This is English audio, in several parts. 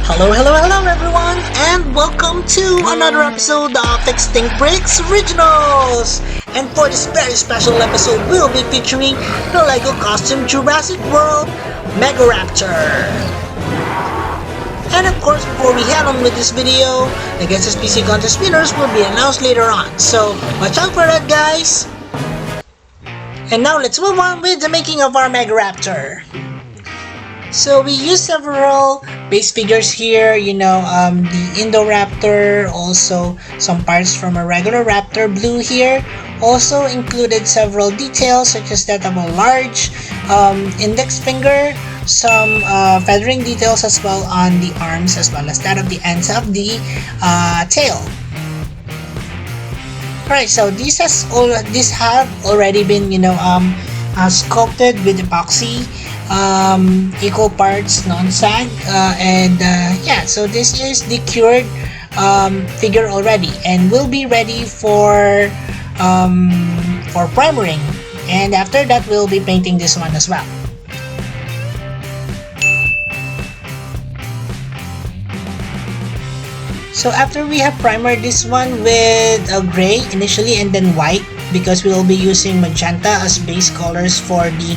Hello everyone, and welcome to another episode of Extinct Bricks Originals! And for this very special episode, we'll be featuring the LEGO costume Jurassic World megaraptor. And of course, before we head on with this video, the Guess PC contest winners will be announced later on, so watch out for that, guys! And now let's move on with the making of our megaraptor. So we use several base figures here, the Indoraptor, also some parts from a regular raptor blue here. Also included several details such as that of a large index finger, some feathering details as well on the arms, as well as that of the ends of the tail. Alright, so these have already been sculpted with epoxy, equal parts non-sag, so this is the cured figure already, and will be ready for primering, and after that we'll be painting this one as well. So after we have primered this one with a gray initially and then white, because we will be using magenta as base colors for the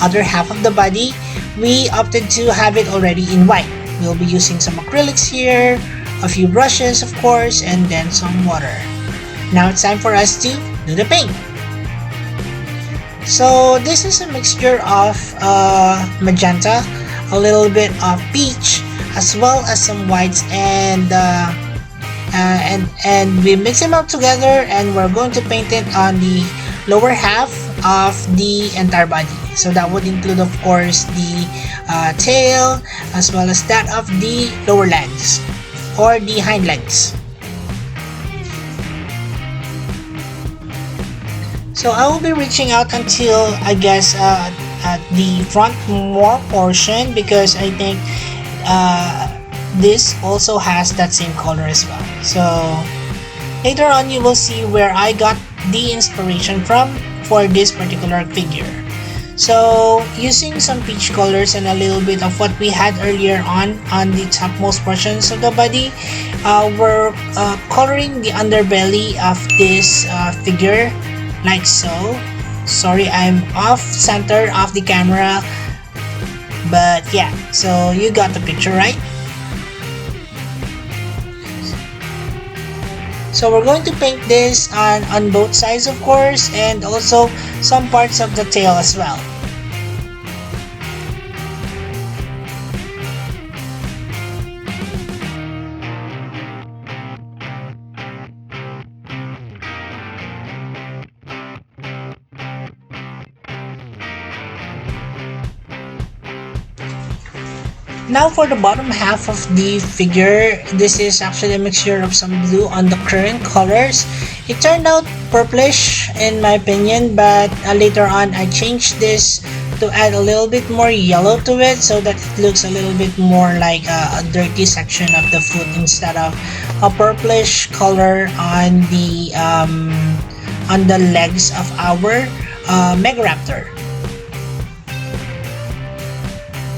other half of the body, we opted to have it already in white. We'll be using some acrylics here, a few brushes of course, and then some water. Now it's time for us to do the paint. So this is a mixture of magenta, a little bit of peach, as well as some whites, and we mix them up together, and we're going to paint it on the lower half of the entire body. So that would include of course the tail, as well as that of the lower legs or the hind legs. So I will be reaching out until I guess at the front more portion, because I think this also has that same color as well. So later on you will see where I got the inspiration from for this particular figure. So using some peach colors and a little bit of what we had earlier on the topmost portions of the body, we're coloring the underbelly of this figure like so. Sorry, I'm off center of the camera, but yeah, so you got the picture, right? So we're going to paint this on both sides of course, and also some parts of the tail as well. Now for the bottom half of the figure, this is actually a mixture of some blue on the current colors. It turned out purplish in my opinion, but later on I changed this to add a little bit more yellow to it, so that it looks a little bit more like a dirty section of the foot instead of a purplish color on the legs of our megaraptor.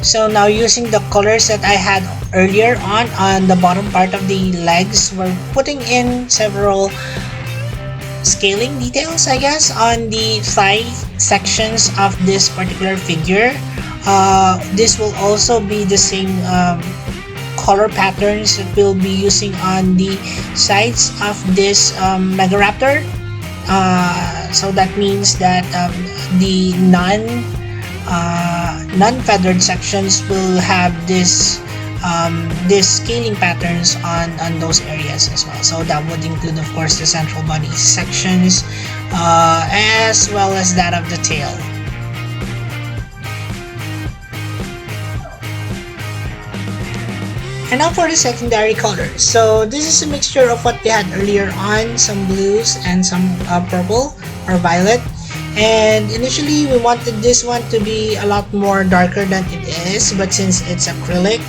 So now using the colors that I had earlier on the bottom part of the legs, we're putting in several scaling details, I guess, on the thigh sections of this particular figure. This will also be the same color patterns that we'll be using on the sides of this megaraptor. So that means that the non-feathered sections will have this scaling patterns on those areas as well. So that would include of course the central body sections, as well as that of the tail. And now for the secondary colors. So this is a mixture of what we had earlier on, some blues and some purple or violet. And initially we wanted this one to be a lot more darker than it is, but since it's acrylic,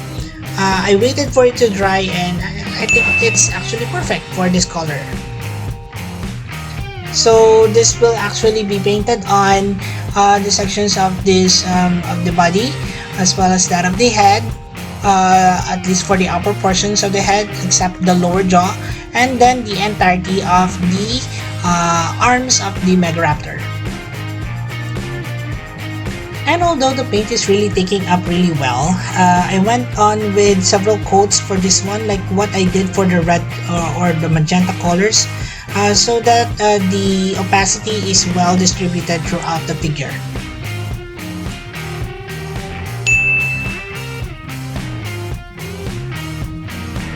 I waited for it to dry, and I think it's actually perfect for this color. So this will actually be painted on the sections of this of the body, as well as that of the head, at least for the upper portions of the head, except the lower jaw, and then the entirety of the arms of the megaraptor. And although the paint is really taking up really well, I went on with several coats for this one, like what I did for the red or the magenta colors, so that the opacity is well distributed throughout the figure.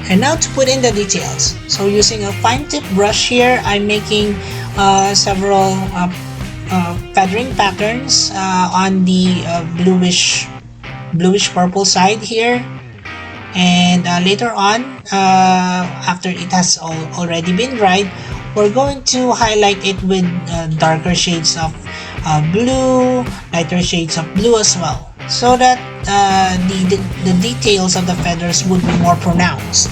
And now to put in the details. So using a fine tip brush here, I'm making several feathering patterns on the bluish purple side here, and later on, after it has already been dried, we're going to highlight it with darker shades of blue, lighter shades of blue as well, so that the details of the feathers would be more pronounced.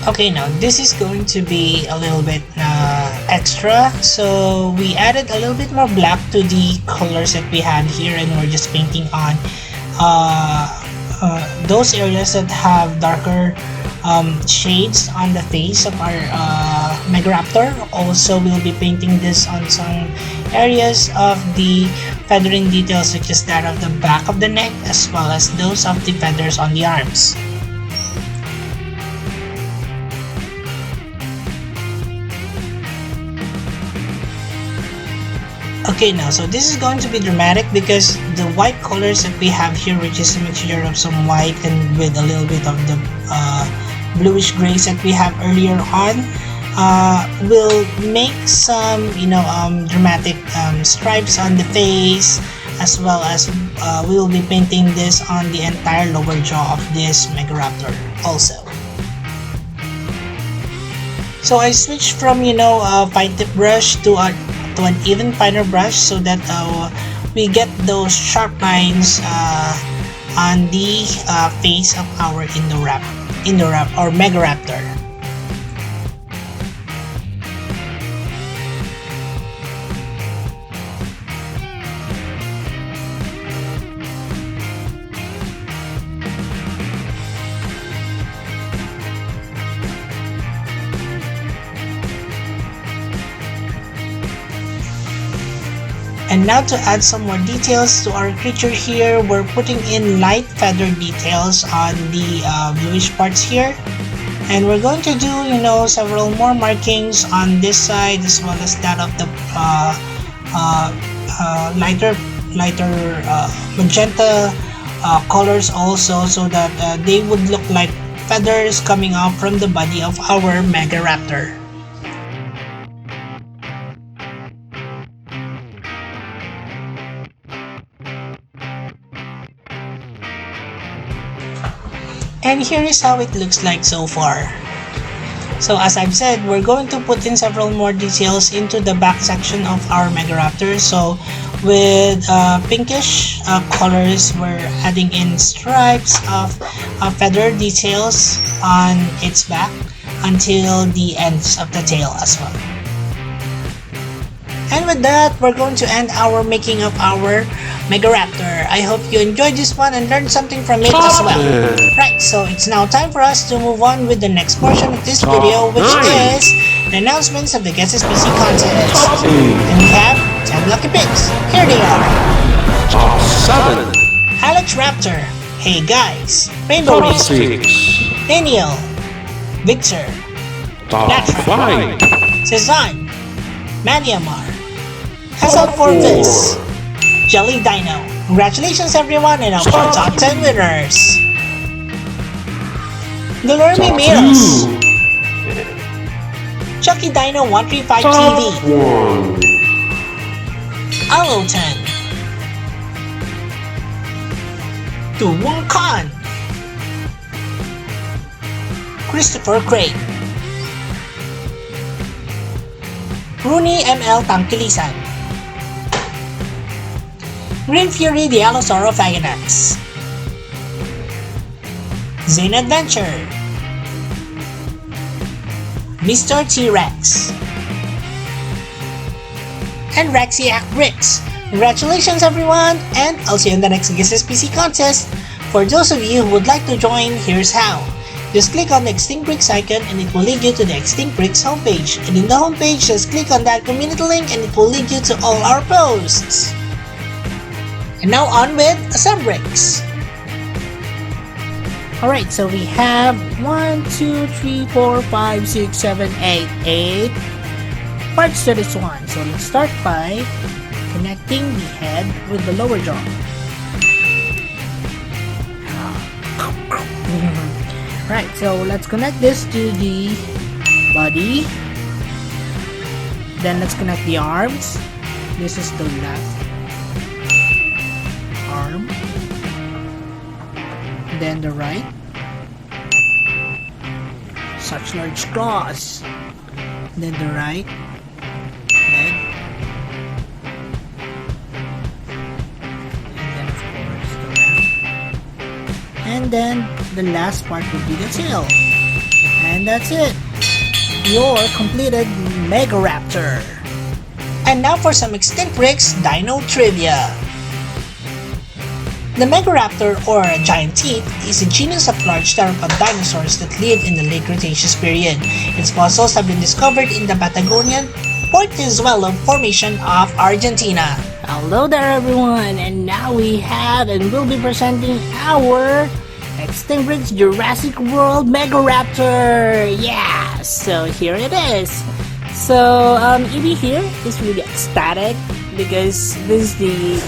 Okay, now this is going to be a little bit extra, so we added a little bit more black to the colors that we had here, and we're just painting on those areas that have darker shades on the face of our megaraptor. Also, we'll be painting this on some areas of the feathering details, such as that of the back of the neck as well as those of the feathers on the arms. Okay, now so this is going to be dramatic because the white colors that we have here, which is a mixture of some white and with a little bit of the bluish grays that we have earlier on, will make some dramatic stripes on the face, as well as we will be painting this on the entire lower jaw of this megaraptor also. So I switched from a fine tip brush to an even finer brush, so that we get those sharp lines on the face of our Indoraptor or megaraptor. And now to add some more details to our creature here, we're putting in light feather details on the bluish parts here. And we're going to do, several more markings on this side as well as that of the lighter magenta colors also, so that they would look like feathers coming out from the body of our megaraptor. And here is how it looks like so far. So as I've said, we're going to put in several more details into the back section of our megaraptor. So with pinkish colors, we're adding in stripes of feather details on its back until the ends of the tail as well. And with that, we're going to end our making of our megaraptor. I hope you enjoyed this one and learned something from it as well. Right, so it's now time for us to move on with the next portion of this video, which is the announcements of the Guess SPC contest. And we have 10 lucky picks. Here they are. Top 7. Alex Raptor, Hey Guys, Rainbow Top Racer, 6. Daniel, Victor, Top 5. Cezanne, Maniamar, Hazel Forvis, Jelly Dino. Congratulations everyone and our top 10 winners. Guillermo Miros, Chucky Dino 135 TV, Alotan, Tuwong Khan, Christopher Craig, Rooney ML Tangkilisan, Green Fury the Allosauro Faganax, Zane Adventure, Mr. T-Rex, and Rexiac Bricks. Congratulations everyone, and I'll see you in the next Guess PC contest. For those of you who would like to join, here's how. Just click on the Extinct Bricks icon and it will lead you to the Extinct Bricks homepage. And in the homepage, just click on that community link and it will lead you to all our posts. And now on with Assemble Bricks. Alright, so we have 1, 2, 3, 4, 5, 6, 7, 8, 8 parts to this one. So let's start by connecting the head with the lower jaw. Right, so let's connect this to the body. Then let's connect the arms. This is the left arm. Then the right. Such large claws. Then the right leg. And then of course the left. And then the last part will be the tail. And that's it. Your completed Megaraptor. And now for some Extinct Bricks Dino Trivia. The Megaraptor, or giant teeth, is a genus of large theropod dinosaurs that lived in the late Cretaceous period. Its fossils have been discovered in the Patagonian Portezuelo Formation of Argentina. Hello there everyone, and now we have and will be presenting our Extinct Bricks Jurassic World Megaraptor! Yeah! So here it is. So Evie here is really ecstatic because this is the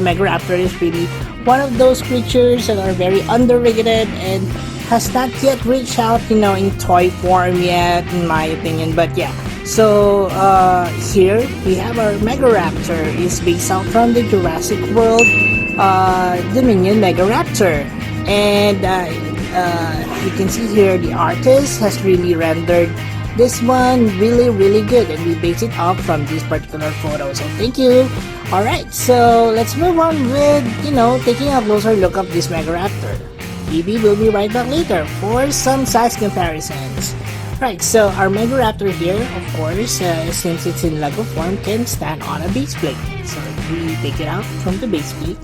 Megaraptor is really one of those creatures that are very underrated and has not yet reached out, in toy form yet, in my opinion. But yeah, so here we have our Megaraptor. It's based out from the Jurassic World Dominion Megaraptor. And you can see here the artist has really rendered this one really good, and we based it off from this particular photo, so thank you. Alright, so let's move on with taking a closer look at this Megaraptor. Evie will be right back later for some size comparisons. Right, so our Megaraptor here, of course, since it's in Lego form, can stand on a base plate. So if we take it out from the base plate,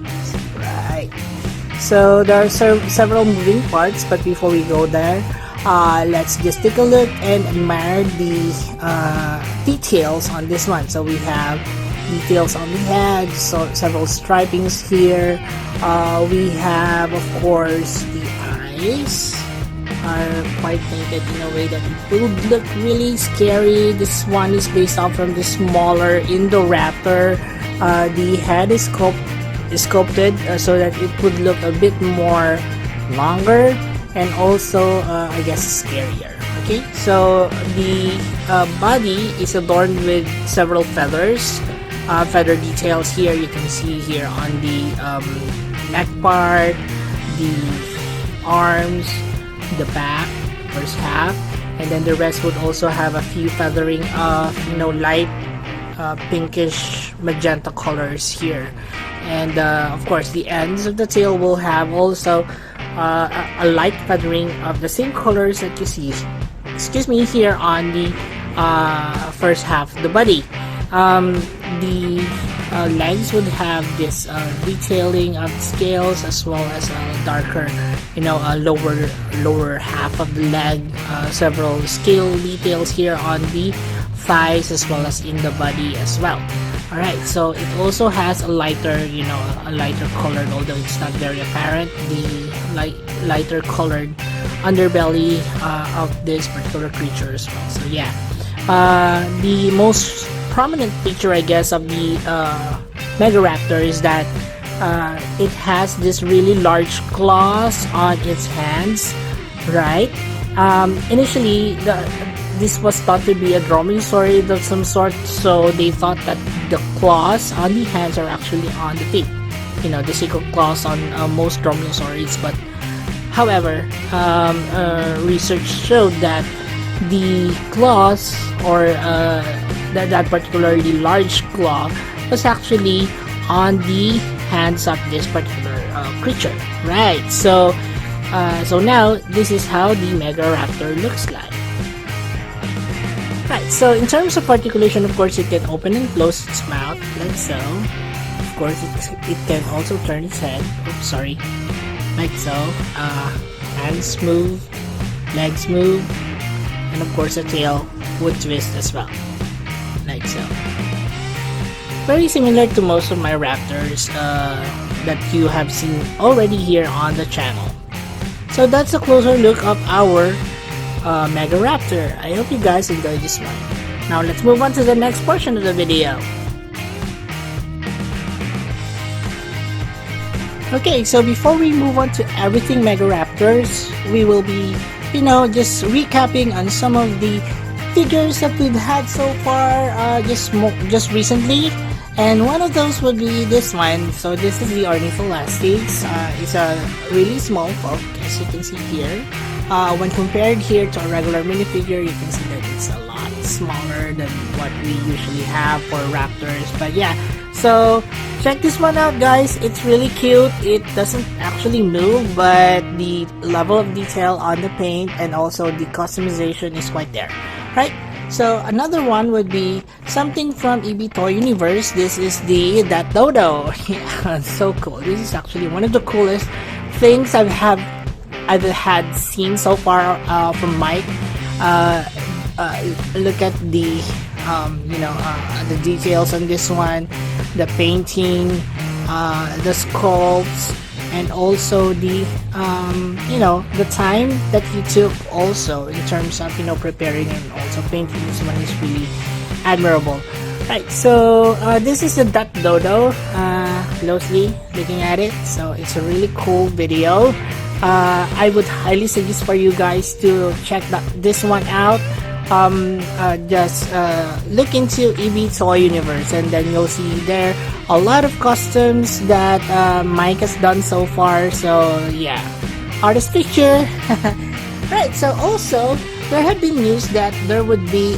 right. So there are several moving parts, but before we go there, let's just take a look and admire the details on this one. So we have details on the head, so several stripings here. We have, of course, the eyes are quite painted in a way that it would look really scary. This one is based off from the smaller Indoraptor. The head is sculpted so that it would look a bit more longer and also I guess scarier. Okay, so the body is adorned with several feathers, feather details here. You can see here on the neck part, the arms, the back, first half, and then the rest would also have a few feathering of light pinkish magenta colors here. And of course the ends of the tail will have also a light feathering of the same colors that you see here on the first half of the body. The legs would have this detailing of scales, as well as a darker lower half of the leg, several scale details here on the thighs as well as in the body as well. Alright, so it also has a lighter, a lighter colored, although it's not very apparent, the lighter colored underbelly of this particular creature as well. So yeah, the most prominent feature, I guess, of the Megaraptor is that it has this really large claws on its hands, right? Initially, this was thought to be a dromaeosaurid of some sort, so they thought that the claws on the hands are actually on the feet. The single claws on most dromaeosaurids, but however, research showed that the claws, or that particularly large claw, was actually on the hands of this particular creature, right? So So now this is how the megaraptor looks like. Right, so in terms of articulation, of course, it can open and close its mouth like so. Of course, it can also turn its head. Oops, sorry. Like so. Hands move, legs move, and of course the tail would twist as well. Like so. Very similar to most of my raptors that you have seen already here on the channel. So that's a closer look of our megaraptor. I hope you guys enjoyed this one. Now let's move on to the next portion of the video. Okay, so before we move on to everything megaraptors, we will be, just recapping on some of the figures that we've had so far just recently. And one of those would be this one. So this is the Ornitholastics. It's a really small folk, as you can see here. When compared here to a regular minifigure, you can see that it's a lot smaller than what we usually have for raptors. But yeah, so check this one out, guys. It's really cute. It doesn't actually move, but the level of detail on the paint and also the customization is quite there, right? So another one would be something from EB Toy Universe. This is that dodo. Yeah, so cool. This is actually one of the coolest things I've had seen so far from Mike. Look at the the details on this one, the painting, the sculpts, and also the the time that he took also in terms of preparing and also painting. This one is really admirable. Right, so this is the Dot Dodo, closely looking at it. So it's a really cool video. I would highly suggest for you guys to check this one out. Just look into EB Toy Universe, and then you'll see there a lot of customs that Mike has done so far. So yeah, artist picture. Right, so also there had been news that there would be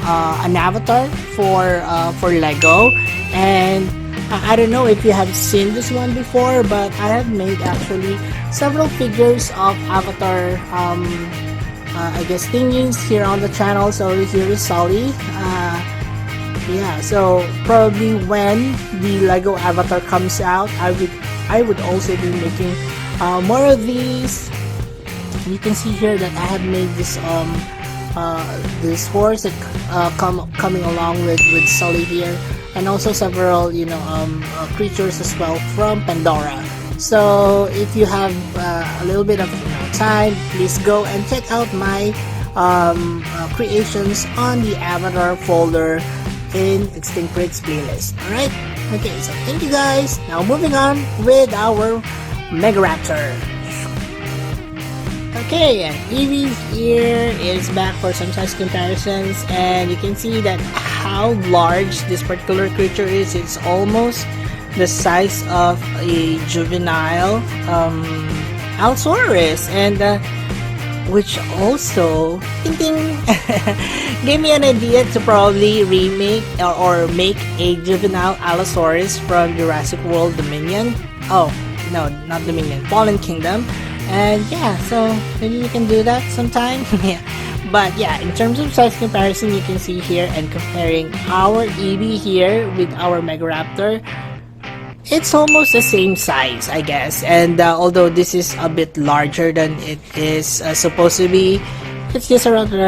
an avatar for Lego, and I don't know if you have seen this one before, but I have made actually several figures of avatar I guess thingies here on the channel. So here is Sully. Yeah, so probably when the Lego avatar comes out, I would also be making more of these. You can see here that I have made this horse that coming along with Sully here, and also several creatures as well from Pandora. So if you have a little bit of time, please go and check out my creations on the Avatar folder in Extinct Breaks playlist. Alright? Okay, so thank you guys. Now moving on with our Megaraptor. Okay, and Evie here is back for some size comparisons, and you can see that how large this particular creature is. It's almost the size of a juvenile Allosaurus, and which also gave me an idea to probably remake or make a juvenile Allosaurus from Jurassic World Dominion. Oh no, not Dominion, Fallen Kingdom. And yeah, so maybe we can do that sometime. Yeah, but yeah, in terms of size comparison, you can see here, and comparing our EB here with our Megaraptor, it's almost the same size, I guess. And although this is a bit larger than it is supposed to be, it's just around the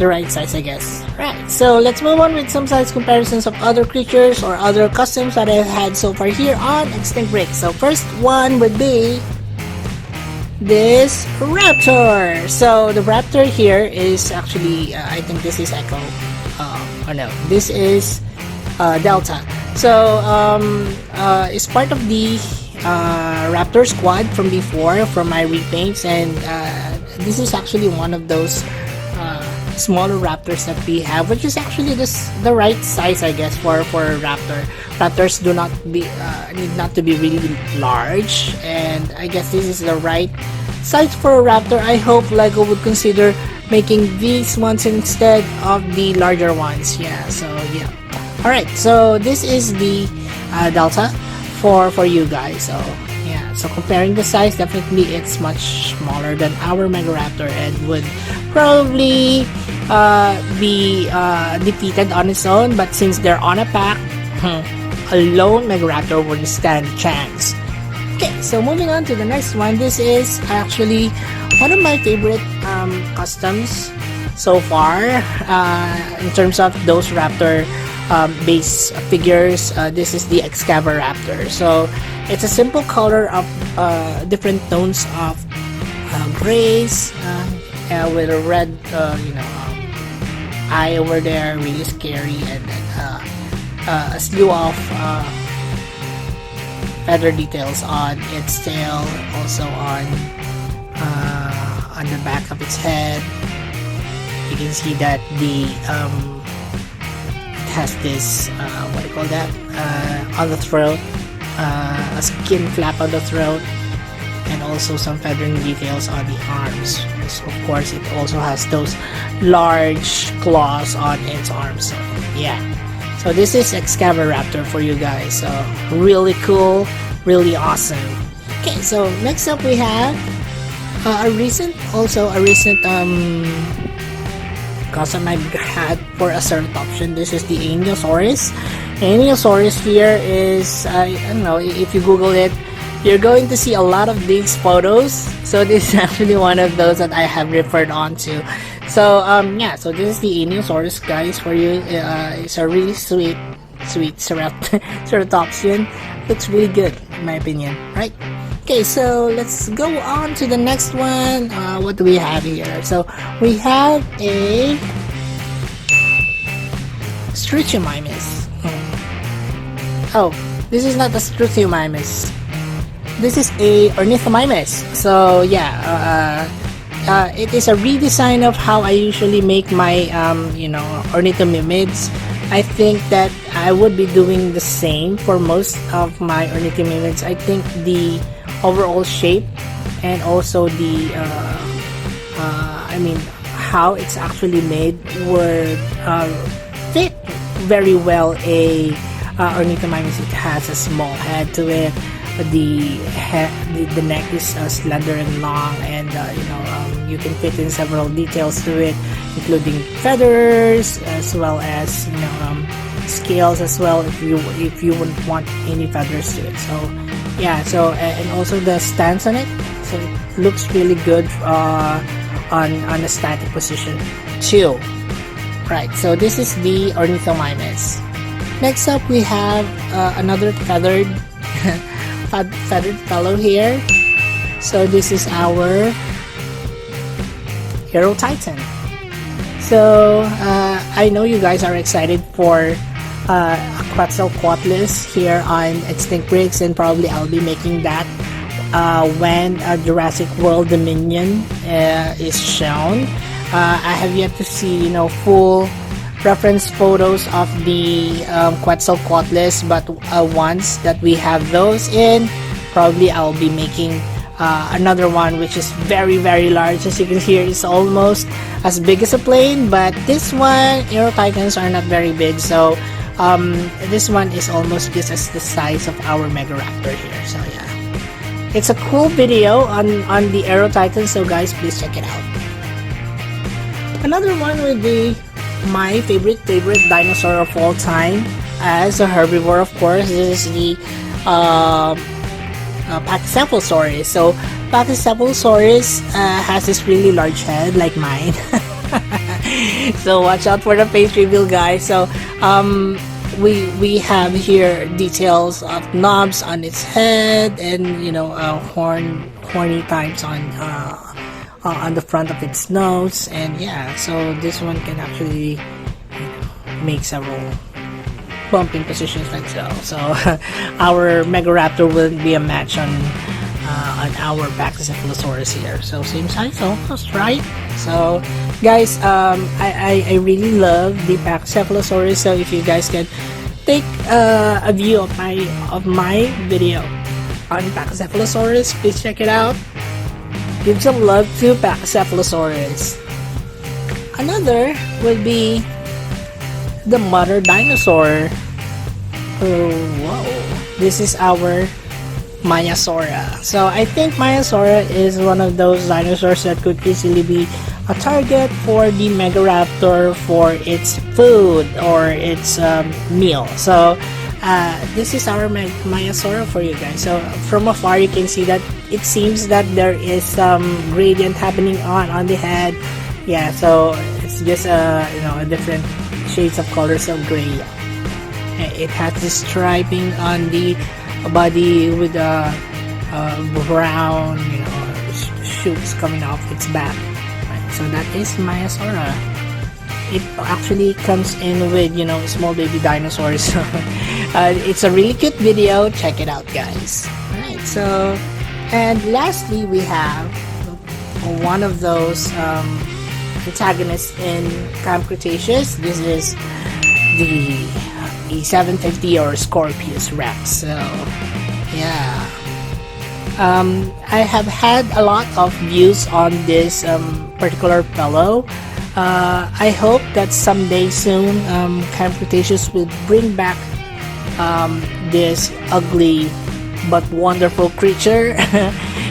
right size, I guess. Right, so let's move on with some size comparisons of other creatures or other customs that I've had so far here on Extinct Breaks. So first one would be this Raptor. So the Raptor here is actually, I think this is Echo. Oh no, this is Delta. So it's part of the Raptor squad from before, from my repaints, and this is actually one of those smaller raptors that we have, which is actually the right size, I guess, for a raptor. Raptors do not need not to be really large, and I guess this is the right size for a raptor. I hope Lego would consider making these ones instead of the larger ones. Yeah, so yeah. Alright, so this is the Delta for you guys. So Yeah, so comparing the size, definitely it's much smaller than our Megaraptor and would probably be defeated on its own. But since they're on a pack, a lone Megaraptor wouldn't stand a chance. Okay, so moving on to the next one. This is actually one of my favorite customs so far in terms of those raptor base figures. This is the EGARAPTOR. So it's a simple color of different tones of grays with a red eye over there, really scary, and then a slew of feather details on its tail, also on the back of its head. You can see that the it has this what do you call that, on the throat, a skin flap on the throat, and also some feathering details on the arms. So of course it also has those large claws on its arms. So yeah, so this is EGARAPTOR for you guys. So really cool, really awesome. Okay, so next up we have a recent custom I had for a ceratopsian. This is the Aniosaurus. Aniosaurus here is, I don't know, if you Google it, you're going to see a lot of these photos. So this is actually one of those that I have referred on to. So yeah, so this is the Aniosaurus, guys, for you. It's a really sweet ceratopsian. Looks really good in my opinion, right? Okay, so let's go on to the next one. What do we have here? So we have a Struthiomimus. Oh, this is not a Struthiomimus. This is a Ornithomimus. So yeah, it is a redesign of how I usually make my ornithomimids. I think that I would be doing the same for most of my ornithomimids. I think the overall shape and also the how it's actually made would fit very well a ornithomimus. It has a small head to it. The neck is slender and long, and you can fit in several details to it, including feathers as well as scales as well if you wouldn't want any feathers to it. So yeah, so and also the stance on it, so it looks really good on a static position too. Right, so this is the Ornithomimus. Next up we have another feathered fellow here. So this is our Hero Titan. So I know you guys are excited for a Quetzalcoatlus here on Extinct Bricks, and probably I'll be making that when Jurassic World Dominion is shown. I have yet to see full reference photos of the Quetzalcoatlus, but once that we have those in, probably I'll be making another one which is very large. As you can hear, it's almost as big as a plane, but this one, Aero Titans are not very big, so this one is almost just as the size of our Megaraptor here. So yeah, it's a cool video on the Aero Titans, so guys, please check it out. Another one would be my favorite dinosaur of all time as a herbivore, of course. This is the Pachycephalosaurus. So Pachycephalosaurus has this really large head like mine. So watch out for the face reveal, guys. So we have here details of knobs on its head, and horny types on the front of its nose, and yeah, so this one can actually make several bumping positions like so. Our Megaraptor wouldn't be a match on our Pachycephalosaurus here. So same size almost, right? So guys, I really love the Pachycephalosaurus. So if you guys can take a view of my video on Pachycephalosaurus, please check it out. Give some love to Pachycephalosaurus. Another would be the mother dinosaur. Oh, whoa. This is our Maiasaura. So I think Maiasaura is one of those dinosaurs that could easily be a target for the Megaraptor for its food or its meal. So this is our Maiasaura for you guys. So from afar you can see that it seems that there is some gradient happening on the head. Yeah, so it's just you know, a different shades of colors of gray. It has this striping on the body with brown, you know, shoots coming off its back. Right, so that is Maiasaura. It actually comes in with, you know, small baby dinosaurs. It's a really cute video. Check it out, guys. Alright, so, and lastly we have one of those antagonists in Camp Cretaceous. This is the E750 or Scorpius Rex. So yeah, I have had a lot of views on this particular fellow. I hope that someday soon Camp Cretaceous will bring back this ugly but wonderful creature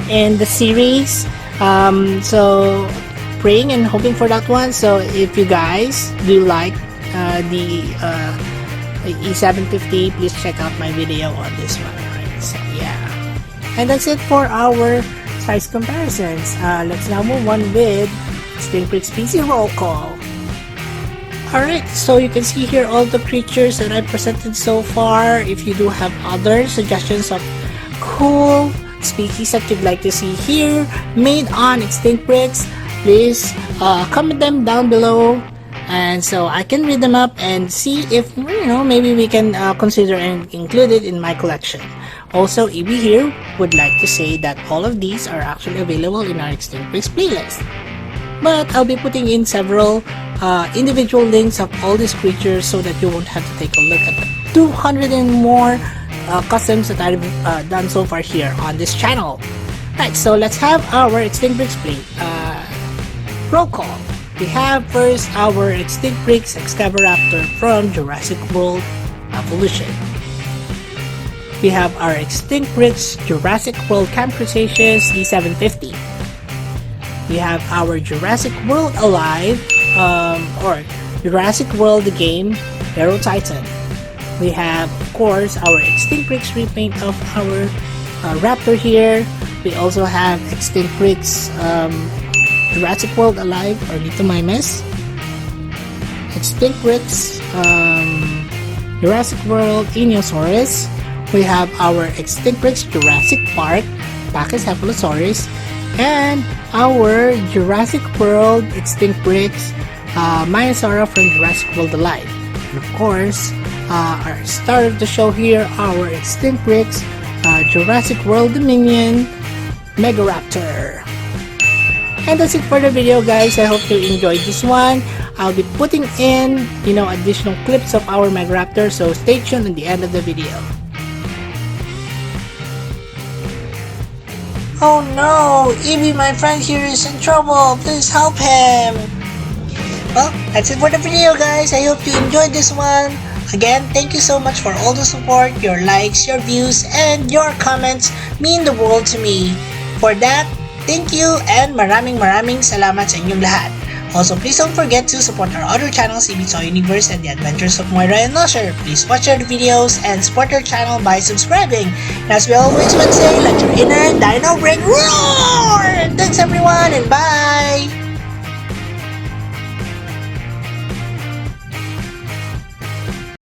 in the series. So praying and hoping for that one. So if you guys do like the E750, please check out my video on this one. Right? So yeah, and that's it for our size comparisons. Let's now move on with Stinkprix PC roll call. Alright, so you can see here all the creatures that I presented so far. If you do have other suggestions of cool species that you'd like to see here made on Stinkprix, please comment them down below, and so I can read them up and see if, you know, maybe we can consider and include it in my collection. Also, EB here would like to say that all of these are actually available in our Stinkprix playlist, but I'll be putting in several individual links of all these creatures so that you won't have to take a look at the 200 and more customs that I've done so far here on this channel. Right, so let's have our Stinkprix play roll call. We have first our Stinkprix Megaraptor from Jurassic World Evolution. We have our Stinkprix Jurassic World Camp Cretaceous E750. We have our Jurassic World Alive or Jurassic World the game Hero Titan. We have, of course, our Stinkprix repaint of our raptor here. We also have Stinkprix Jurassic World Alive or Litomimus. Stinkprix Jurassic World Inosaurus. We have our Stinkprix Jurassic Park Pachycephalosaurus, and our Jurassic World Stinkprix Maiasaura from Jurassic World Alive. And of course, our star of the show here, our Stinkprix Jurassic World Dominion Megaraptor. And that's it for the video, guys. I hope you enjoyed this one. I'll be putting in, you know, additional clips of our Megaraptor, so stay tuned at the end of the video. Oh no, Evie, my friend here is in trouble. Please help him. Well, that's it for the video, guys. I hope you enjoyed this one. Again, thank you so much for all the support. Your likes, your views, and your comments mean the world to me. For that, thank you and maraming salamat sa inyong lahat. Also, please don't forget to support our other channels, EB Toy Universe and The Adventures of Moira and Nosher. Please watch our videos and support our channel by subscribing. And as we always would say, let your inner dino brain roar! Thanks everyone and bye!